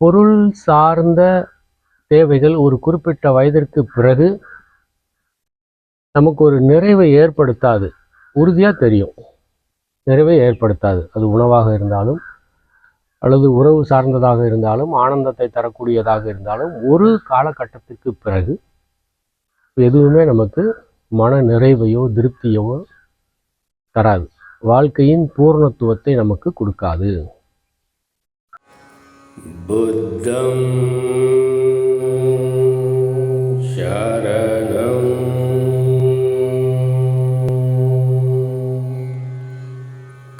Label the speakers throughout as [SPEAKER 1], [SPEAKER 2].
[SPEAKER 1] பொருள் சார்ந்த தேவைகள் ஒரு குறிப்பிட்ட வயதிற்கு பிறகு நமக்கு ஒரு நிறைவை ஏற்படுத்தாது. உறுதியாக தெரியும், நிறைவை ஏற்படுத்தாது. அது உணவாக இருந்தாலும் அல்லது உறவு சார்ந்ததாக இருந்தாலும், ஆனந்தத்தை தரக்கூடியதாக இருந்தாலும், ஒரு காலகட்டத்திற்கு பிறகு எதுவுமே நமக்கு மன நிறைவையோ திருப்தியோ தராது. வாழ்க்கையின் பூர்ணத்துவத்தை நமக்கு கொடுக்காது. புத்தம் சரணம்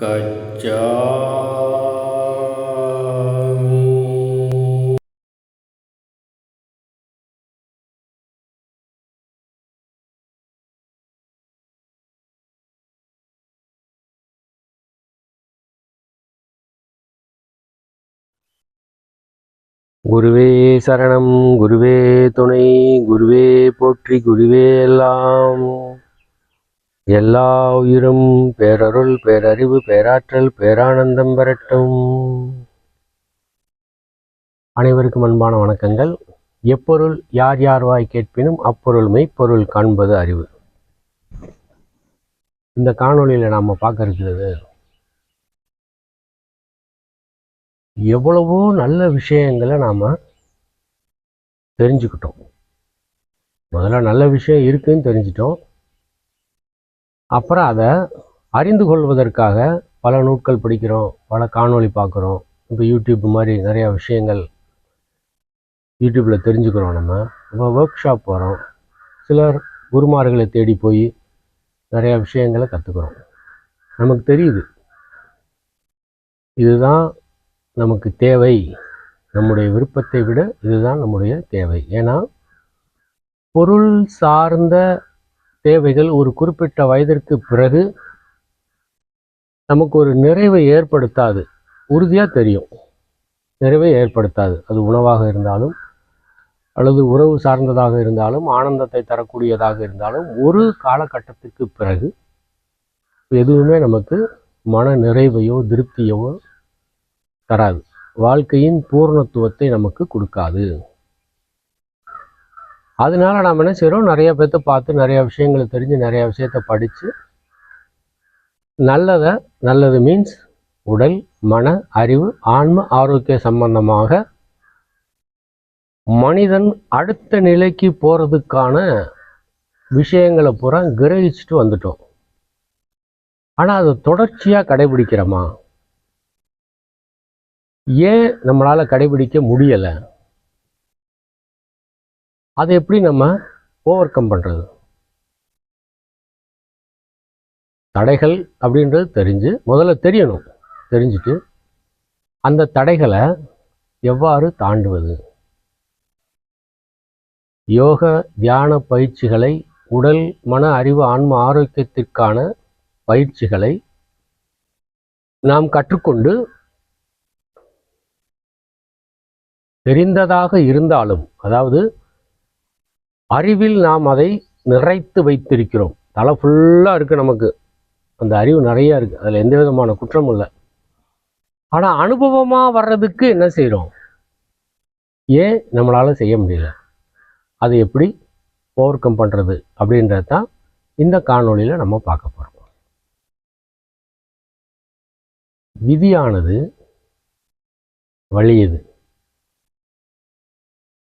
[SPEAKER 1] கச்சாமி. குருவே சரணம், குருவே துணை, குருவே போற்றி, குருவே எல்லாம். எல்லா உயிரும் பேரருள், பேரறிவு, பேராற்றல், பேரானந்தம் பெறட்டும். அனைவருக்கும் அன்பான வணக்கங்கள். எப்பொருள் யார் யார் வாய் கேட்பினும் அப்பொருள் மெய்ப்பொருள் காண்பது அறிவு. இந்த காணொளியில் நாம் பார்க்க இருக்கிறது எவ்வளவோ நல்ல விஷயங்களை நாம் தெரிஞ்சுக்கிட்டோம். முதல்ல நல்ல விஷயம் இருக்குன்னு தெரிஞ்சிட்டோம். அப்புறம் அதை அறிந்து கொள்வதற்காக பல நூட்கள் படிக்கிறோம், பல காணொளி பார்க்குறோம். இப்போ யூடியூப் மாதிரி நிறையா விஷயங்கள் யூடியூப்பில் தெரிஞ்சுக்கிறோம். நம்ம இப்போ ஒர்க் ஷாப் போகிறோம், சிலர் குருமார்களை தேடி போய் நிறையா விஷயங்களை கற்றுக்குறோம். நமக்கு தெரியுது இதுதான் நமக்கு தேவை, நம்முடைய விருப்பத்தை விட இதுதான் நம்முடைய தேவை. ஏன்னா பொருள் சார்ந்த தேவைகள் ஒரு குறிப்பிட்ட வயதிற்கு பிறகு நமக்கு ஒரு நிறைவை ஏற்படுத்தாது. உறுதியாக தெரியும், நிறைவை ஏற்படுத்தாது. அது உணவாக இருந்தாலும் அல்லது உறவு சார்ந்ததாக இருந்தாலும், ஆனந்தத்தை தரக்கூடியதாக இருந்தாலும், ஒரு காலகட்டத்திற்கு பிறகு எதுவுமே நமக்கு மன நிறைவையோ திருப்தியோ தராது. வாழ்க்கையின் பூர்ணத்துவத்தை நமக்கு கொடுக்காது. அதனால நாம் என்ன செய்கிறோம், நிறைய பேர்த்த பார்த்து நிறைய விஷயங்களை தெரிஞ்சு நிறைய விஷயத்தை படித்து நல்லது மீன்ஸ் உடல், மன, அறிவு, ஆன்ம ஆரோக்கிய சம்பந்தமாக மனிதன் அடுத்த நிலைக்கு போகிறதுக்கான விஷயங்களை பூரா கிரகிச்சுட்டு வந்துட்டோம். ஆனால் அதை தொடர்ச்சியாக கடைபிடிக்கிறோமா? ஏன் நம்மளால் கடைபிடிக்க முடியலை? அதை எப்படி நம்ம ஓவர் கம் பண்ணுறது? தடைகள் அப்படின்றது முதல்ல தெரியணும். தெரிஞ்சுட்டு அந்த தடைகளை எவ்வாறு தாண்டுவது? யோக தியான பயிற்சிகளை, உடல், மன, அறிவு, ஆன்ம ஆரோக்கியத்திற்கான பயிற்சிகளை நாம் கற்றுக்கொண்டு தெரிந்ததாக இருந்தாலும், அதாவது அறிவில் நாம் அதை நிறைத்து வைத்திருக்கிறோம். தலை ஃபுல்லாக இருக்குது, நமக்கு அந்த அறிவு நிறையா இருக்குது, அதில் எந்த விதமான குற்றமும் இல்லை. ஆனால் அனுபவமாக வர்றதுக்கு என்ன செய்கிறோம்? ஏன் நம்மளால் செய்ய முடியல? அதை எப்படி ஓவர் கம் பண்ணுறது அப்படின்றது தான் இந்த காணொளியில் நம்ம பார்க்க போகிறோம். விதியானது வலியுது.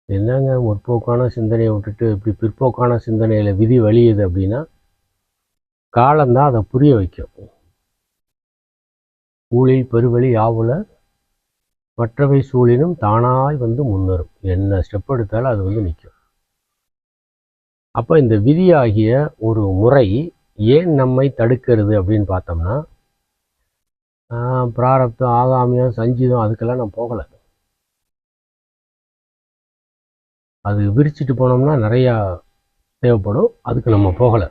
[SPEAKER 1] என்னங்க முற்போக்கான சிந்தனையை விட்டுட்டு இப்படி பிற்போக்கான சிந்தனையில் விதி வலியுது அப்படின்னா, காலம்தான் அதை புரிய வைக்கும். ஊழில் பெருவழி யாவுல மற்றவை சூழினும் தானாய் வந்து முன்னரும். என்ன ஸ்டெப் எடுத்தாலும் அது வந்து நிற்கும். அப்போ இந்த விதியாகிய ஒரு முறை ஏன் நம்மை தடுக்கிறது அப்படின்னு பார்த்தோம்னா, பிராரப்தம், ஆகாமியம், சஞ்சீதம் அதுக்கெல்லாம் நான் போகலை. அது விரிச்சிட்டு போனோம்னா நிறையா தேவைப்படும், அதுக்கு நம்ம போகலை.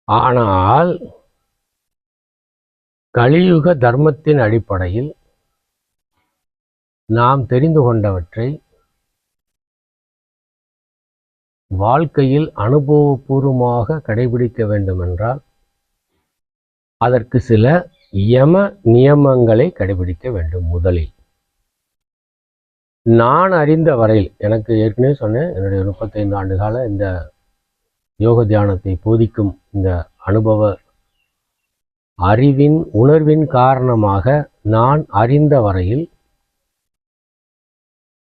[SPEAKER 1] ஆனால் கலியுக தர்மத்தின் அடிப்படையில் நாம் தெரிந்து கொண்டவற்றை வாழ்க்கையில் அனுபவபூர்வமாக கடைபிடிக்க வேண்டுமென்றால் அதற்கு சில யம நியமங்களை கடைபிடிக்க வேண்டும். முதலில் நான் அறிந்த வரையில், எனக்கு ஏற்கனவே சொன்னேன், என்னுடைய 35 ஆண்டு கால இந்த யோக தியானத்தை போதிக்கும் இந்த அனுபவ அறிவின் உணர்வின் காரணமாக நான் அறிந்த வரையில்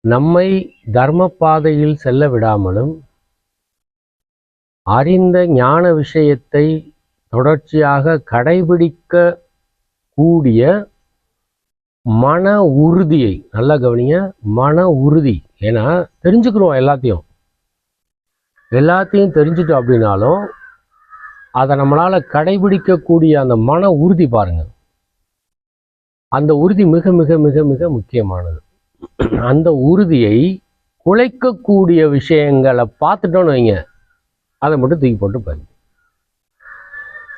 [SPEAKER 1] நம்மை தர்ம பாதையில் செல்ல விடாமலும் அறிந்த ஞான விஷயத்தை தொடர்ச்சியாக கடைபிடிக்க கூடிய மன உறுதியை, நல்லா கவனிங்க, மன உறுதி. ஏன்னா தெரிஞ்சுக்கிறோம், எல்லாத்தையும் தெரிஞ்சுட்டோம் அப்படின்னாலும் அதை நம்மளால கடைபிடிக்கக்கூடிய அந்த மன உறுதி பாருங்க, அந்த உறுதி மிக மிக மிக மிக முக்கியமானது. அந்த உறுதியை குலைக்கக்கூடிய விஷயங்களை பார்த்துட்டோன்னு வைங்க, அதை மட்டும் தூக்கி போட்டு பாருங்க.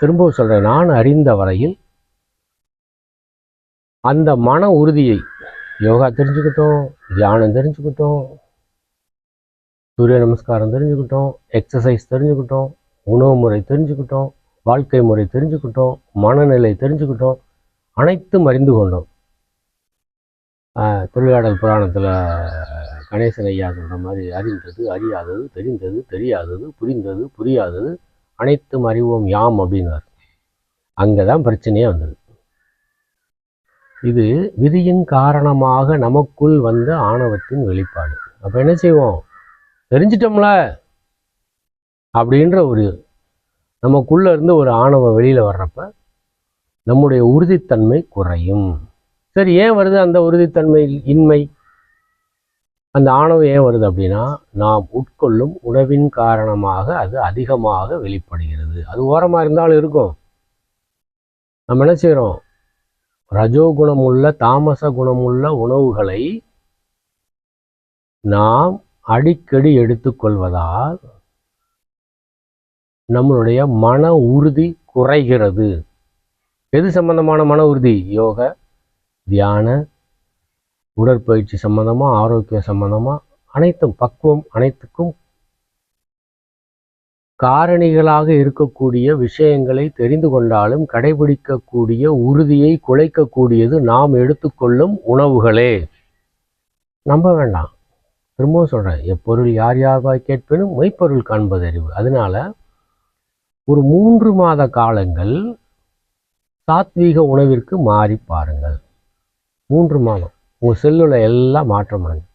[SPEAKER 1] திரும்பவும் சொல்றேன், நான் அறிந்த வரையில் அந்த மன உறுதியை, யோகா தெரிஞ்சுக்கிட்டோம், தியானம் தெரிஞ்சுக்கிட்டோம், சூரிய நமஸ்காரம் தெரிஞ்சுக்கிட்டோம், எக்ஸசைஸ் தெரிஞ்சுக்கிட்டோம், உணவு முறை தெரிஞ்சுக்கிட்டோம், வாழ்க்கை முறை தெரிஞ்சுக்கிட்டோம், மனநிலை தெரிஞ்சுக்கிட்டோம், அனைத்தும் அறிந்து கொண்டோம். திருவிளையாடல் புராணத்தில் கணேசன் ஐயா சொல்கிற மாதிரி, அறிந்தது அறியாதது, தெரிந்தது தெரியாதது, புரிந்தது புரியாதது, அனைத்தும் அறிவோம் யாம் அப்படின்னார். அங்கே தான் பிரச்சனையே வந்தது. இது விதியின் காரணமாக நமக்குள் வந்த ஆணவத்தின் வெளிப்பாடு. அப்போ என்ன செய்வோம், தெரிஞ்சிட்டோம்ல அப்படின்ற ஒரு நமக்குள்ள இருந்து ஒரு ஆணவம் வெளியில் வர்றப்ப நம்முடைய உறுதித்தன்மை குறையும். சரி, ஏன் வருது அந்த உறுதித்தன்மை இன்மை, அந்த ஆணவம் ஏன் வருது அப்படின்னா, நாம் உட்கொள்ளும் உணவின் காரணமாக அது அதிகமாக வெளிப்படுகிறது. அது ஓரமாக இருந்தாலும் இருக்கும். நம்ம என்ன செய்கிறோம், ரஜோகுணமுள்ள தாமச குணமுள்ள உணவுகளை நாம் அடிக்கடி எடுத்துக்கொள்வதால் நம்மளுடைய மன உறுதி குறைகிறது. எது சம்பந்தமான மன உறுதி? யோக, தியான, உடற்பயிற்சி சம்பந்தமா, ஆரோக்கிய சம்பந்தமா, அனைத்தும் பக்குவம், அனைத்துக்கும் காரணிகளாக இருக்கக்கூடிய விஷயங்களை தெரிந்து கொண்டாலும் கடைபிடிக்கக்கூடிய உறுதியை குலைக்கக்கூடியது நாம் எடுத்துக்கொள்ளும் உணவுகளே. நம்ப வேண்டாம், திரும்பவும் சொல்றேன், எப்பொருள் யார் யார்வாய் கேட்பினும் மெய்ப்பொருள் காண்பது அறிவு. அதனால ஒரு 3 மாத காலங்கள் சாத்வீக உணவிற்கு மாறி பாருங்கள். 3 மாதம் உங்க செல்லுல எல்லாம் மாற்றம் அடைஞ்சு.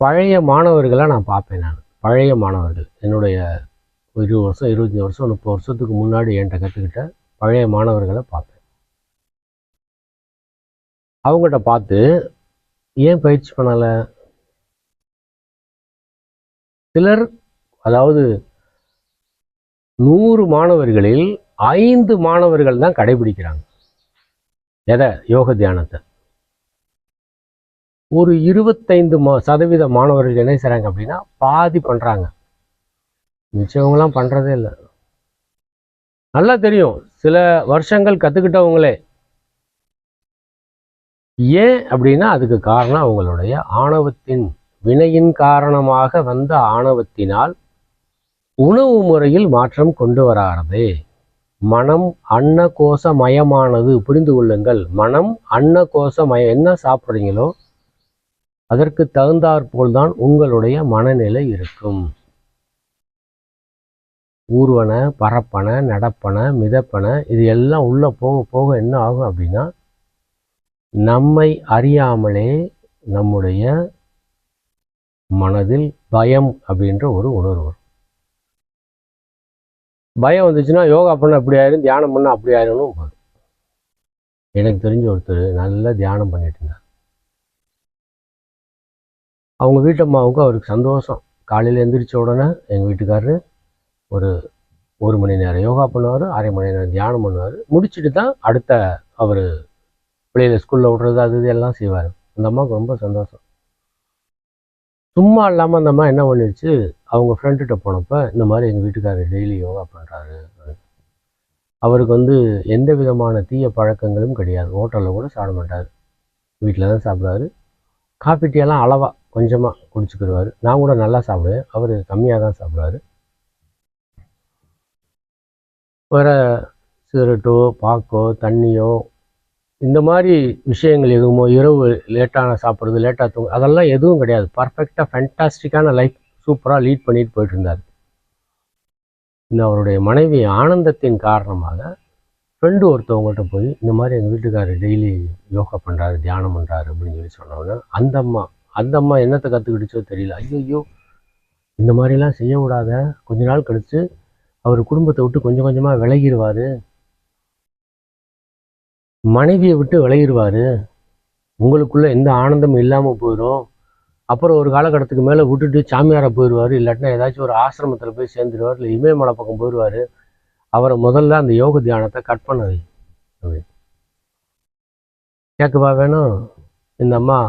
[SPEAKER 1] பழைய மாணவர்களை நான் பார்ப்பேன். பழைய மாணவர்கள், என்னுடைய 20 வருஷம் 25 வருஷம் 30 வருஷத்துக்கு முன்னாடி என்கிட்ட கற்றுக்கிட்ட பழைய மாணவர்களை பார்ப்பேன். அவங்கள்ட்ட பார்த்து ஏன் பயிற்சி பண்ணலை? சிலர், அதாவது 100 மாணவர்களில் 5 மாணவர்கள் தான் கடைபிடிக்கிறாங்க. எதை? யோக தியானத்தை. ஒரு 25% மாணவர்கள் என்ன செய்றாங்க அப்படின்னா பாதி பண்றாங்க, மிச்சவங்களாம் பண்றதே இல்லை. நல்லா தெரியும், சில வருஷங்கள் கத்துக்கிட்டவங்களே. ஏன் அப்படின்னா அதுக்கு காரணம் அவங்களுடைய ஆணவத்தின் வினையின் காரணமாக வந்த ஆணவத்தினால் உணவு முறையில் மாற்றம் கொண்டு வராது. மனம் அன்னகோசமயமானது, புரிந்து கொள்ளுங்கள். மனம் அன்னகோசமயம். என்ன சாப்பிட்றீங்களோ அதற்கு தகுந்தாற்போல் தான் உங்களுடைய மனநிலை இருக்கும். ஊர்வன, பரப்பன, நடப்பன, மிதப்பன, இது எல்லாம் உள்ள போக போக என்ன ஆகும் அப்படின்னா, நம்மை அறியாமலே நம்முடைய மனதில் பயம் அப்படின்ற ஒரு உணர்வு வரும். பயம் வந்துச்சுன்னா யோகா பண்ண அப்படி ஆயிரும், தியானம் பண்ண அப்படி ஆயிரணும் போதும். எனக்கு தெரிஞ்ச ஒருத்தர் நல்லா தியானம் பண்ணிட்டு இருந்தார். அவங்க வீட்டம்மாவுக்கு அவருக்கு சந்தோஷம். காலையில் எழுந்திரிச்ச உடனே எங்கள் வீட்டுக்காரரு ஒரு 1 மணி நேரம் யோகா பண்ணுவார், 1/2 மணி நேரம் தியானம் பண்ணுவார். முடிச்சுட்டு தான் அடுத்த அவர் பிள்ளைகளை ஸ்கூலில் விடுறது அது இது எல்லாம் செய்வார். அந்த அம்மாவுக்கு ரொம்ப சந்தோஷம். சும்மா இல்லாமல் அந்த அம்மா என்ன பண்ணிடுச்சு, அவங்க ஃப்ரெண்டுகிட்ட போனப்போ இந்த மாதிரி எங்கள் வீட்டுக்காரர் டெய்லி யோகா பண்ணுறாரு. அவருக்கு எந்த விதமான தீய பழக்கங்களும் கிடையாது. ஹோட்டலில் கூட சாப்பிட மாட்டார், வீட்டில் தான் சாப்பிடுவார். காஃபி டீயெல்லாம் அளவாக கொஞ்சமாக குடிச்சுக்கிடுவார். நான் கூட நல்லா சாப்பிடுவேன், அவர் கம்மியாக தான் சாப்பிடுவார். வேறு சிகரெட்டோ பாக்கோ தண்ணியோ இந்த மாதிரி விஷயங்கள் எதுவுமோ, இரவு லேட்டான சாப்பிட்றது, லேட்டாக தூங்க, அதெல்லாம் எதுவும் கிடையாது. பர்ஃபெக்டாக ஃபேண்டாஸ்டிக்கான லைஃப் சூப்பராக லீட் பண்ணிட்டு போயிட்டு இருந்தார். இந்த அவருடைய மனைவி ஆனந்தத்தின் காரணமாக ஃப்ரெண்டு ஒருத்தவங்கள்ட்ட போய் இந்த மாதிரி எங்கள் வீட்டுக்காரர் டெய்லி யோகா பண்ணுறாரு, தியானம் பண்ணுறாரு அப்படின்னு சொல்லி சொன்னோன்னே அந்த அம்மா என்னத்தை கற்றுக்கிடுச்சோ தெரியல. ஐயோ இந்த மாதிரிலாம் செய்ய விடாத, கொஞ்ச நாள் கழித்து அவர் குடும்பத்தை விட்டு கொஞ்சம் கொஞ்சமாக விலகிடுவார், மனைவியை விட்டு விலகிடுவார், உங்களுக்குள்ளே எந்த ஆனந்தமும் இல்லாமல் போயிடும், அப்புறம் ஒரு காலகட்டத்துக்கு மேலே விட்டுட்டு சாமியாரை போயிடுவார், இல்லாட்டினா ஏதாச்சும் ஒரு ஆசிரமத்தில் போய் சேர்ந்துடுவார், இல்லை இமயமலை பக்கம் போயிடுவார், அவரை முதல்ல அந்த யோக தியானத்தை கட் பண்ணது அப்படின்னு கேட்கவா வேணும். இந்த அம்மா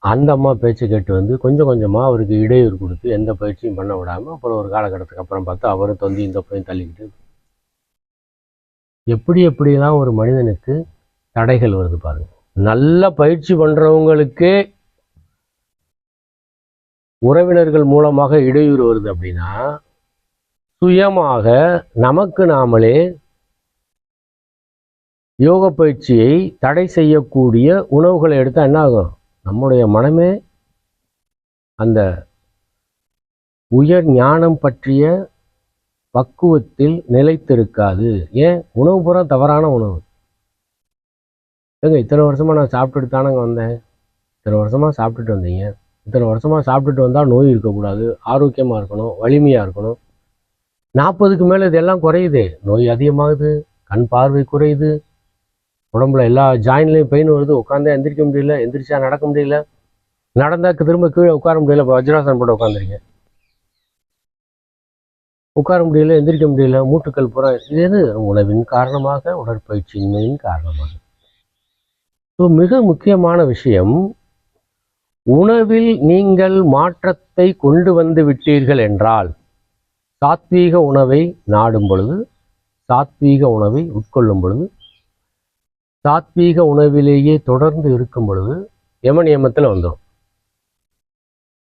[SPEAKER 1] அந்த அம்மா பேச்சு கேட்டு வந்து கொஞ்சம் கொஞ்சமாக அவருக்கு இடையூறு கொடுத்து எந்த பயிற்சியும் பண்ண விடாமல் அப்புறம் ஒரு காலகட்டத்துக்கு அப்புறம் பார்த்தா அவரும் தொந்தி இந்த பையன் தள்ளிக்கிட்டு எப்படிலாம் ஒரு மனிதனுக்கு தடைகள் வருது பாருங்க. நல்ல பயிற்சி பண்ணுறவங்களுக்கே உறவினர்கள் மூலமாக இடையூறு வருது அப்படின்னா, சுயமாக நமக்கு நாமளே யோக பயிற்சியை தடை செய்யக்கூடிய உணவுகளை எடுத்தால் என்ன ஆகும்? நம்முடைய மனமே அந்த உயர் ஞானம் பற்றிய பக்குவத்தில் நிலைத்திருக்காது. ஏன்? உணவு பூரா தவறான உணவு. ஏங்க இத்தனை வருஷமாக நான் சாப்பிட்டுட்டு தானங்க வந்தேன், இத்தனை வருஷமாக சாப்பிட்டுட்டு வந்தீங்க, இத்தனை வருஷமாக சாப்பிட்டுட்டு வந்தால் நோய் இருக்கக்கூடாது, ஆரோக்கியமாக இருக்கணும், வலிமையாக இருக்கணும். 40க்கு மேலே இதெல்லாம் குறையுது, நோய் அதிகமாகுது, கண் பார்வை குறையுது, உடம்புல எல்லா ஜாயின்லையும் பெயின் வருது, உட்காந்தா எந்திரிக்க முடியல, எந்திரிச்சா நடக்க முடியல, நடந்தாக்கு திரும்ப கீழே உட்கார முடியல, இப்போ வஜ்ராசனம் போட்டு உட்காந்துருங்க, உட்கார முடியல, எந்திரிக்க முடியல, மூட்டுக்கள் புற, இது எது? உணவின் காரணமாக, உடற்பயிற்சியின்மையின் காரணமாக. ஸோ மிக முக்கியமான விஷயம், உணவில் நீங்கள் மாற்றத்தை கொண்டு வந்து விட்டீர்கள் என்றால், சாத்வீக உணவை நாடும் பொழுது, சாத்வீக உணவை உட்கொள்ளும் பொழுது, சாத்வீக உணவிலேயே தொடர்ந்து இருக்கும் பொழுது யம நியமத்தில் வந்துடும்.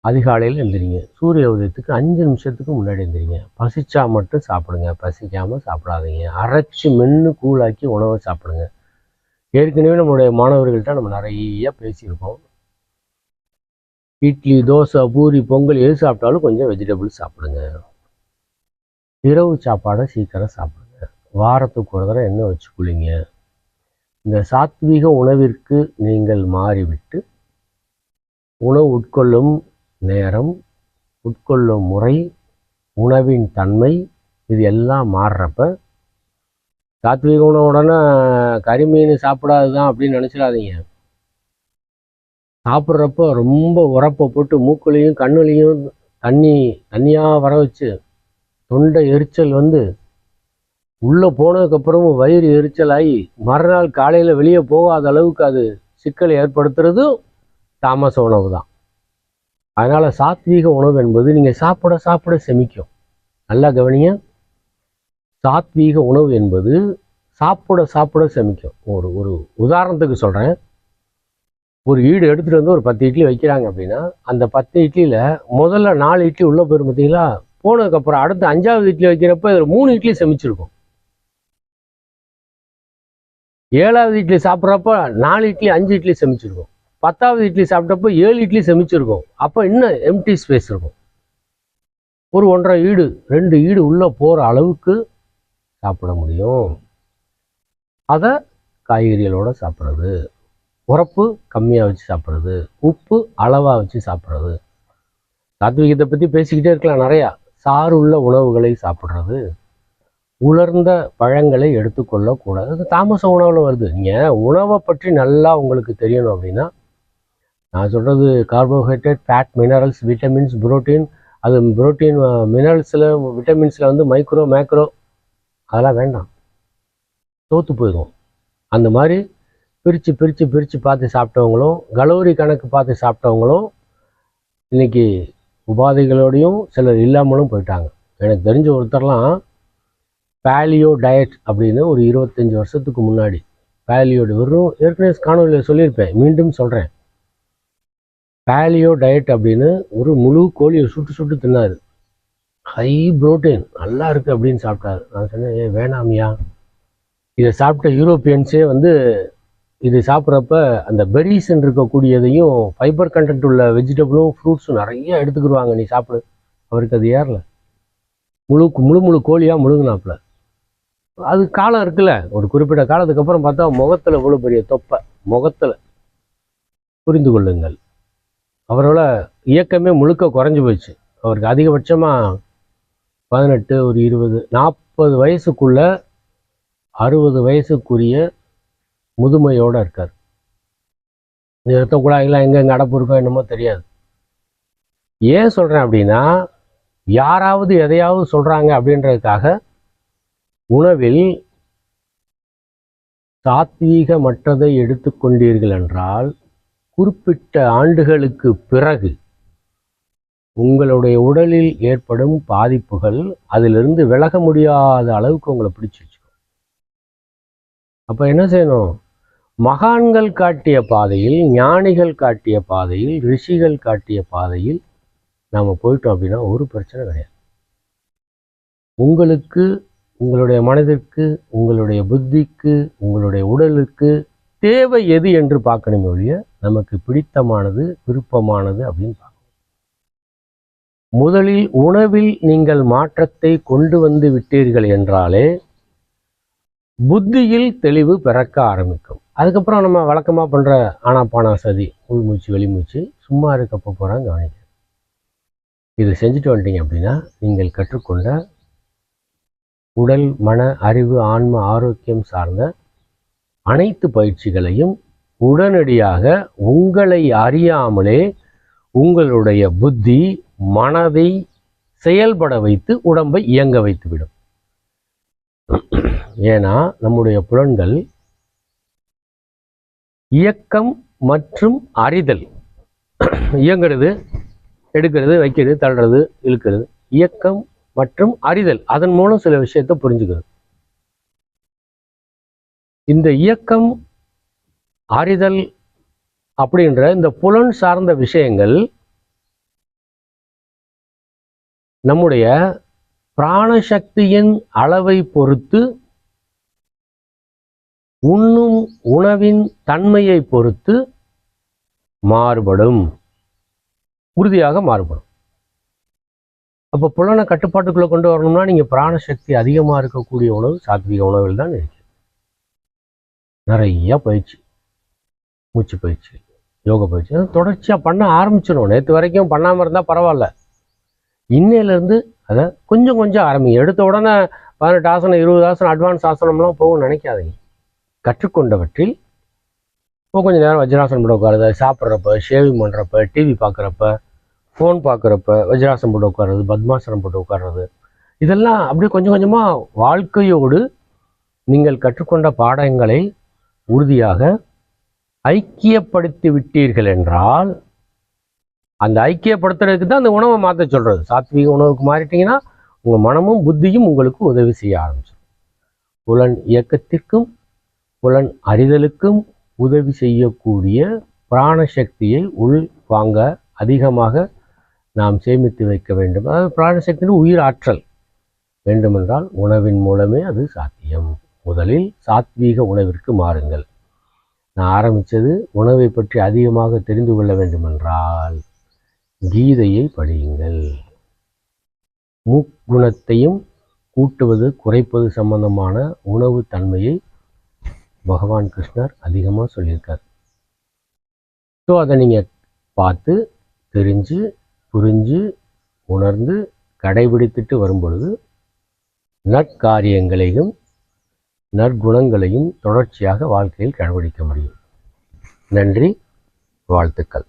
[SPEAKER 1] அதிகாலையில் எந்திரிங்க, சூரிய உதயத்துக்கு 5 நிமிஷத்துக்கு முன்னாடி எந்திரிங்க, பசிச்சா மட்டும் சாப்பிடுங்க, பசிக்காமல் சாப்பிடாதீங்க, அரைச்சி மென்று கூழாக்கி உணவை சாப்பிடுங்க. ஏற்கனவே நம்மளுடைய மாணவர்கள்ட்ட நம்ம நிறைய பேசியிருக்கோம். இட்லி, தோசை, பூரி, பொங்கல் எது சாப்பிட்டாலும் கொஞ்சம் வெஜிடபிள் சாப்பிடுங்க. இரவு சாப்பாடை சீக்கிரம் சாப்பிடுங்க. வாரத்துக்கு ஒரு தடவை எண்ணெய் வச்சு குளிங்க. இந்த சாத்வீக உணவிற்கு நீங்கள் மாறிவிட்டு உணவு உட்கொள்ளும் நேரம், உட்கொள்ளும் முறை, உணவின் தன்மை, இது எல்லாம் மாறுறப்ப, சாத்வீக உணவுடனே கறிமீன் சாப்பிடாதுதான் அப்படின்னு நினச்சிடாதீங்க. சாப்பிட்றப்போ ரொம்ப உரப்பை போட்டு மூக்குலையும் கண்ணுலையும் தண்ணியாக வர வச்சு தொண்டை எரிச்சல் வந்து உள்ளே போனதுக்கப்புறமும் வயிறு எரிச்சலாகி மறுநாள் காலையில் வெளியே போகாத அளவுக்கு அது சிக்கலை ஏற்படுத்துறதும் தாமச உணவு தான். அதனால் சாத்வீக உணவு என்பது நீங்கள் சாப்பிட சாப்பிட செமிக்கும். நல்லா கவனிங்க, சாத்வீக உணவு என்பது சாப்பிட சாப்பிட செமிக்கும். ஒரு உதாரணத்துக்கு சொல்கிறேன். ஒரு ஈடு எடுத்துகிட்டு வந்து ஒரு 10 இட்லி வைக்கிறாங்க அப்படின்னா, அந்த 10 இட்லியில் முதல்ல 4 இட்லி உள்ளே போயிடும் பார்த்தீங்களா, போனதுக்கப்புறம் அடுத்து 5வது இட்லி வைக்கிறப்ப இதில் 3 இட்லி செமிச்சிருக்கும். 7வது இட்லி சாப்பிட்றப்ப 4 இட்லி 5 இட்லி செமிச்சிருக்கும். 10வது இட்லி சாப்பிட்டப்போ 7 இட்லி செமிச்சிருக்கும். அப்போ இன்னும் எம்டி ஸ்பேஸ் இருக்கும். ஒரு 1.5 ஈடு 2 ஈடு உள்ளே போகிற அளவுக்கு சாப்பிட முடியும். அதை காய்கறிகளோடு சாப்பிட்றது, உரப்பு கம்மியாக வச்சு சாப்பிட்றது, உப்பு அளவாக வச்சு சாப்பிட்றது. சாத்வீகத்தை பற்றி பேசிக்கிட்டே இருக்கலாம் நிறையா. சாறு உள்ள உணவுகளை சாப்பிட்றது, உலர்ந்த பழங்களை எடுத்துக்கொள்ளக்கூடாது. அது தாமச உணவில் வருது. நீங்கள் உணவை பற்றி நல்லா உங்களுக்கு தெரியணும் அப்படின்னா, நான் சொல்கிறது carbohydrate, fat, minerals, vitamins, protein, அது புரோட்டீன் மினரல்ஸில் விட்டமின்ஸில் வந்து மைக்ரோ மேக்ரோ அதெல்லாம் வேண்டாம், தோற்று போயிடும். அந்த மாதிரி பிரித்து பிரித்து பிரித்து பார்த்து சாப்பிட்டவங்களும், கலோரி கணக்கு பார்த்து சாப்பிட்டவங்களும் இன்றைக்கி உபாதைகளோடையும் சிலர் இல்லாமலும் போயிட்டாங்க. எனக்கு தெரிஞ்ச ஒருத்தர்லாம் பேலியோ டயட் அப்படின்னு ஒரு 25 வருஷத்துக்கு முன்னாடி, பேலியோட வெறும் ஏற்கனவே காணொலியில் சொல்லியிருப்பேன், மீண்டும் சொல்கிறேன். பேலியோ டயட் அப்படின்னு ஒரு முழு கோழியை சுட்டு சுட்டு தின்னார். ஹை புரோட்டீன் நல்லா இருக்குது அப்படின்னு சாப்பிட்டாரு. நான் சொன்னேன், ஏன் வேணாமியா, இதை சாப்பிட்ட யூரோப்பியன்ஸே வந்து இது சாப்பிட்றப்ப அந்த பெரிஸ்ன்னு இருக்கக்கூடியதையும் ஃபைபர் கண்டென்ட் உள்ள வெஜிடபிளும் ஃப்ரூட்ஸும் நிறைய எடுத்துக்கிடுவாங்க, நீ சாப்பிடு. அவருக்கு அது ஏறல. முழு கோழியாக முழுங்கினாப்புல. அது காலம் இருக்குல்ல, ஒரு குறிப்பிட்ட காலத்துக்கு அப்புறம் பார்த்தா முகத்தில் இவ்வளோ பெரிய தொப்பை முகத்தில். புரிந்து கொள்ளுங்கள், அவரோட இயக்கமே முழுக்க குறைஞ்சி போச்சு. அவருக்கு அதிகபட்சமாக 18, ஒரு 20, 40 வயசுக்குள்ள 60 வயசுக்குரிய முதுமையோடு இருக்கார். இந்த ரத்த குழாய்களாம் எங்கே அடப்பு இருக்கோ என்னமோ தெரியாது. ஏன் சொல்கிறேன் அப்படின்னா, யாராவது எதையாவது சொல்கிறாங்க அப்படின்றதுக்காக உணவில் சாத்வீகமற்றதை எடுத்துக்கொண்டீர்கள் என்றால் குறிப்பிட்ட ஆண்டுகளுக்கு பிறகு உங்களுடைய உடலில் ஏற்படும் பாதிப்புகள் அதிலிருந்து விலக முடியாத அளவுக்கு உங்களை பிடிச்சி வச்சுக்கணும். அப்போ என்ன செய்யணும்? மகான்கள் காட்டிய பாதையில், ஞானிகள் காட்டிய பாதையில், ரிஷிகள் காட்டிய பாதையில் நாம் போயிட்டோம் அப்படின்னா ஒரு பிரச்சனை கிடையாது. உங்களுக்கு, உங்களுடைய மனதிற்கு, உங்களுடைய புத்திக்கு, உங்களுடைய உடலுக்கு தேவை எது என்று பார்க்கணுமே ஒழிய நமக்கு பிடித்தமானது, விருப்பமானது அப்படின்னு பார்க்கணும். முதலில் உணவில் நீங்கள் மாற்றத்தை கொண்டு வந்து விட்டீர்கள் என்றாலே புத்தியில் தெளிவு பிறக்க ஆரம்பிக்கும். அதுக்கப்புறம் நம்ம வழக்கமாக பண்ணுற ஆனாபானாசதி, உள்மூச்சு வெளிமூச்சு, சும்மா இருக்கப்போ போகிறாங்க கவனிக்க. இது செஞ்சுட்டு வந்துட்டீங்க அப்படின்னா நீங்கள் கற்றுக்கொண்ட உடல், மன, அறிவு, ஆன்ம ஆரோக்கியம் சார்ந்த அனைத்து பயிற்சிகளையும் உடனடியாக உங்களை அறியாமலே உங்களுடைய புத்தி மனதை செயல்பட வைத்து உடம்பை இயங்க வைத்துவிடும். ஏன்னா நம்முடைய புலன்கள் இயக்கம் மற்றும் அறிதல், இயங்கிறது, எடுக்கிறது, வைக்கிறது, தள்ளுறது, இழுக்கிறது, இயக்கம் மற்றும் அறிதல், அதன் மூலம் சில விஷயத்தை புரிஞ்சுக்கிறது. இந்த இயக்கம், அறிதல் அப்படின்ற இந்த புலன் சார்ந்த விஷயங்கள் நம்முடைய பிராணசக்தியின் அளவை பொறுத்து, உண்ணும் உணவின் தன்மையை பொறுத்து மாறுபடும், உறுதியாக மாறுபடும். அப்போ புலனை கட்டுப்பாட்டுக்குள்ளே கொண்டு வரணும்னா நீங்கள் பிராணசக்தி அதிகமாக இருக்கக்கூடிய உணவு சாத்விக உணவில் தான் இருக்கு. நிறைய பயிற்சி, மூச்சு பயிற்சி, யோக பயிற்சி தொடர்ச்சியாக பண்ண ஆரம்பிச்சிடும். நேற்று வரைக்கும் பண்ணாமல் இருந்தால் பரவாயில்ல, இன்னையிலேருந்து அதை கொஞ்சம் கொஞ்சம் ஆரம்பிங்க. எடுத்த உடனே 18 ஆசனம் 20 ஆசனம் அட்வான்ஸ் ஆசனம்லாம் போகும் நினைக்காதீங்க. கற்றுக்கொண்டவற்றில் இப்போ கொஞ்சம் நேரம் வஜ்ராசனம் போட்டு உட்காருது, சாப்பிட்றப்ப, ஷேவிங் பண்ணுறப்ப, டிவி பார்க்குறப்ப, ஃபோன் பார்க்குறப்ப வஜ்ராசனம் போட்டு உட்காருறது, பத்மாசனம் போட்டு உட்கார்றது, இதெல்லாம் அப்படியே கொஞ்சம் கொஞ்சமாக வாழ்க்கையோடு நீங்கள் கற்றுக்கொண்ட பாடங்களை உறுதியாக ஐக்கியப்படுத்தி விட்டீர்கள் என்றால், அந்த ஐக்கியப்படுத்துறதுக்கு தான் அந்த உணவை மாற்ற சொல்கிறது. சாத்வீக உணவுக்கு மாறிட்டீங்கன்னா உங்கள் மனமும் புத்தியும் உங்களுக்கு உதவி செய்ய ஆரம்பிச்சிடும். புலன் இயக்கத்திற்கும் புலன் அறிதலுக்கும் உதவி செய்யக்கூடிய பிராணசக்தியை உள் வாங்க அதிகமாக நாம் சேமித்து வைக்க வேண்டும். அதாவது பிராணசக்தியின் உயிர் ஆற்றல் வேண்டுமென்றால் உணவின் மூலமே அது சாத்தியம். முதலில் சாத்வீக உணவிற்கு மாறுங்கள். நான் ஆரம்பித்தது உணவை பற்றி அதிகமாக தெரிந்து கொள்ள வேண்டுமென்றால் கீதையை படியுங்கள். முக்குணத்தையும் கூட்டுவது குறைப்பது சம்பந்தமான உணவு தன்மையை பகவான் கிருஷ்ணர் அதிகமாக சொல்லியிருக்கார். ஸோ அதை நீங்கள் பார்த்து தெரிஞ்சு புரிஞ்சு உணர்ந்து கடைபிடித்துட்டு வரும் பொழுது நற்காரியங்களையும் நற்குணங்களையும் தொடர்ச்சியாக வாழ்க்கையில் கடைபிடிக்க முடியும். நன்றி, வாழ்த்துக்கள்.